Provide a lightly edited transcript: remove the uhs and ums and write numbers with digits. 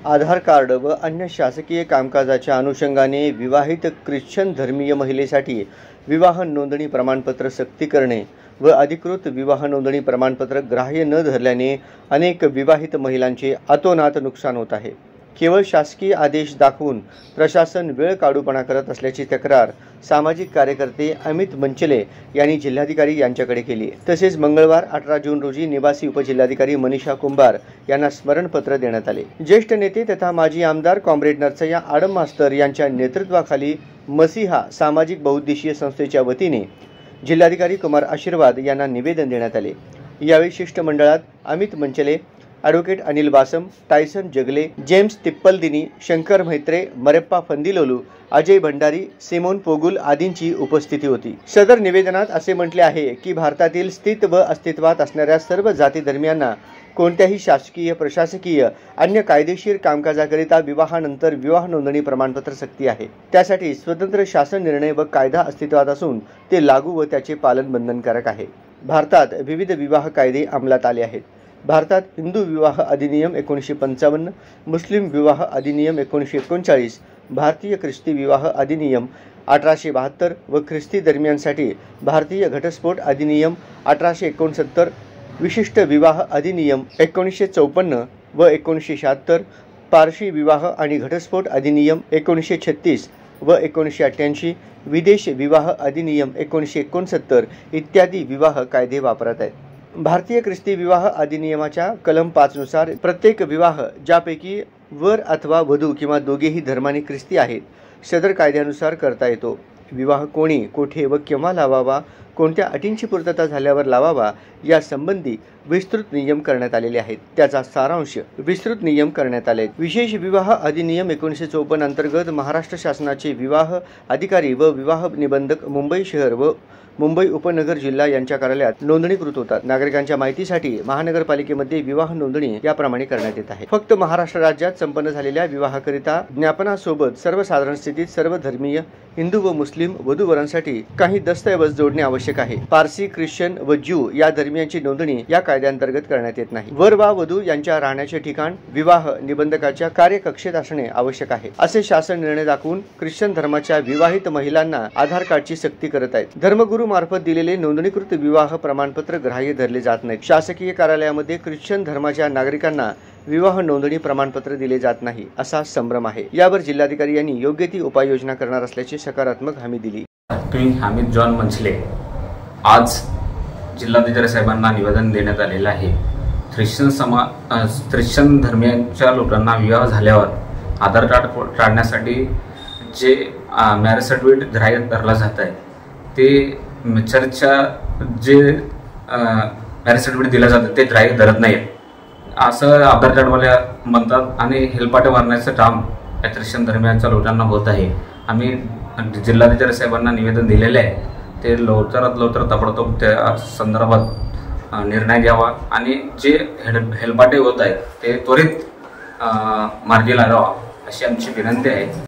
आधार card व अन्य शासकीय कामकाजाच्या अनुषंगाने विवाहित ख्रिश्चन धर्मीय महिलेसाठी विवाह नोंदणी प्रमाणपत्र सक्ती करणे व अधिकृत विवाह नोंदणी प्रमाणपत्र ग्राह्य न धरल्याने अनेक विवाहित महिलांचे अतोनात नुकसान होत आहे। केवळ शासकीय आदेश दाखवून प्रशासन वेळ काढूपणा करत असल्याची तक्रार सामाजिक कार्यकर्ते अमित मंचले यांनी जिल्हाधिकारी यांच्याकडे केली। तसेच मंगळवार 18 जून रोजी निवासी उपजिल्हाधिकारी मनीषा कुंभार यांना स्मरणपत्र देण्यात आले। ज्येष्ठ नेते तथा माजी आमदार कॉम्रेड नरसय्या आडम मास्तर यांच्या नेतृत्वाखाली मसीहा सामाजिक बहुउद्देशीय संस्थेच्या वतीने जिल्हाधिकारी कुमार आशीर्वाद यांना निवेदन देण्यात आले। यावेळी शिष्टमंडळात अमित मंचले, ॲडव्होकेट अनिल बासम, टायसन जगले, जेम्स तिप्पलदिनी, शंकर म्हेत्रे, मरेप्पा फंदिलोलू, अजय भंडारी, सिमोन पोगुल आदींची उपस्थिती होती। सदर निवेदनात असे म्हटले आहे की भारतातील स्थित व अस्तित्वात असणाऱ्या सर्व जाती धर्मियांना कोणत्याही शासकीय, प्रशासकीय, अन्य कायदेशीर कामकाजाकरिता विवाहानंतर विवाह नोंदणी प्रमाणपत्र सक्ती आहे। त्यासाठी स्वतंत्र शासन निर्णय व कायदा अस्तित्वात असून ते लागू व त्याचे पालन बंधनकारक आहे। भारतात विविध विवाह कायदे अंमलात आले आहेत। भारतात हिंदू विवाह अधिनियम 1955, मुस्लिम विवाह अधिनियम 1939, भारतीय ख्रिस्ती विवाह अधिनियम 1872 व ख्रिस्ती धर्मियांसाठी भारतीय घटस्फोट अधिनियम 1869, विशिष्ट विवाह अधिनियम 1954 व 1976, पारशी विवाह आणि घटस्फोट अधिनियम 1936 व 1988, विदेश विवाह अधिनियम 1969 इत्यादी विवाह कायदे वापरात आहेत। भारतीय ख्रिस्ती विवाह अधिनियमाच्या कलम 5 नुसार प्रत्येक विवाह ज्यापैकी वर अथवा वधू किंवा दोघेही धर्माने ख्रिस्ती आहेत सदर कायद्यानुसार करता येतो। विवाह कोणी, कोठे व केव्हा लावावा, कोणत्या अटींची पूर्तता झाल्यावर लावावा यासंबंधी विस्तृत नियम करण्यात आलेले आहेत। त्याचा सारांश विस्तृत नियम करण्यात आले। विशेष विवाह अधिनियम 1954 अंतर्गत महाराष्ट्र शासनाचे विवाह अधिकारी व विवाह निबंधक मुंबई शहर व मुंबई उपनगर जिल्हा यांच्या कार्यालयात नोंदणीकृत होतात। नागरिकांच्या माहितीसाठी महानगरपालिकेमध्ये विवाह नोंदणी याप्रमाणे करण्यात येत आहे। फक्त महाराष्ट्र राज्यात संपन्न झालेल्या विवाहाकरिता ज्ञापनासोबत सर्वसाधारण स्थितीत सर्व धर्मीय हिंदू व मुस्लिम वधूवरांसाठी काही दस्तऐवज जोडणे आवश्यक आहे। पारसी, ख्रिश्चन व ज्यू या धर्मियांची नोंदणी या कायद्याअंतर्गत करण्यात येत नाही। वर वा वधू यांच्या राहण्याचे ठिकाण विवाह निबंधकाच्या कार्यकक्षेत असणे आवश्यक आहे असे शासन निर्णय दाखवून ख्रिश्चन धर्माच्या विवाहित महिलांना आधार कार्डची सक्ती करत आहेत। धर्मगुरू मार्फत दिलेले नोंदणीकृत विवाह प्रमाणपत्र ग्राह्य धरले जात नाही। शासकीय कार्यालयामध्ये ख्रिश्चन धर्माच्या नागरिकांना विवाह नोंदणी प्रमाणपत्र दिले जात नाही असा संभ्रम आहे। यावर जिल्हाधिकारी यांनी योग्य ती उपाययोजना करणार असल्याची सकारात्मक हमी दिली। अमित जॉन मंचले आज जिल्हाधिकारी साहेबांना निवेदन देण्यात आलेलं आहे। ख्रिश्चन धर्मियांच्या लोकांना विवाह झाल्यावर आधार कार्ड काढण्यासाठी जे मॅरेज सर्टिफिकेट ग्राह्य धरला जात आहे ते चर्चच्या जे मॅरेज सर्टिफिकेट दिलं जातं ते ग्राह्य धरत नाही असं आधार कार्डवाले म्हणतात आणि हेलपाटे मारण्याचं काम या ख्रिश्चन धर्मियांच्या लोकांना होत आहे। आम्ही जिल्हाधिकारी साहेबांना निवेदन दिलेले आहे, ते लवकरात लवकर ताबडतोब त्या संदर्भात निर्णय घ्यावा आणि जे हेलपाटे होत आहेत ते त्वरित मार्गी लागावा अशी आमची विनंती आहे।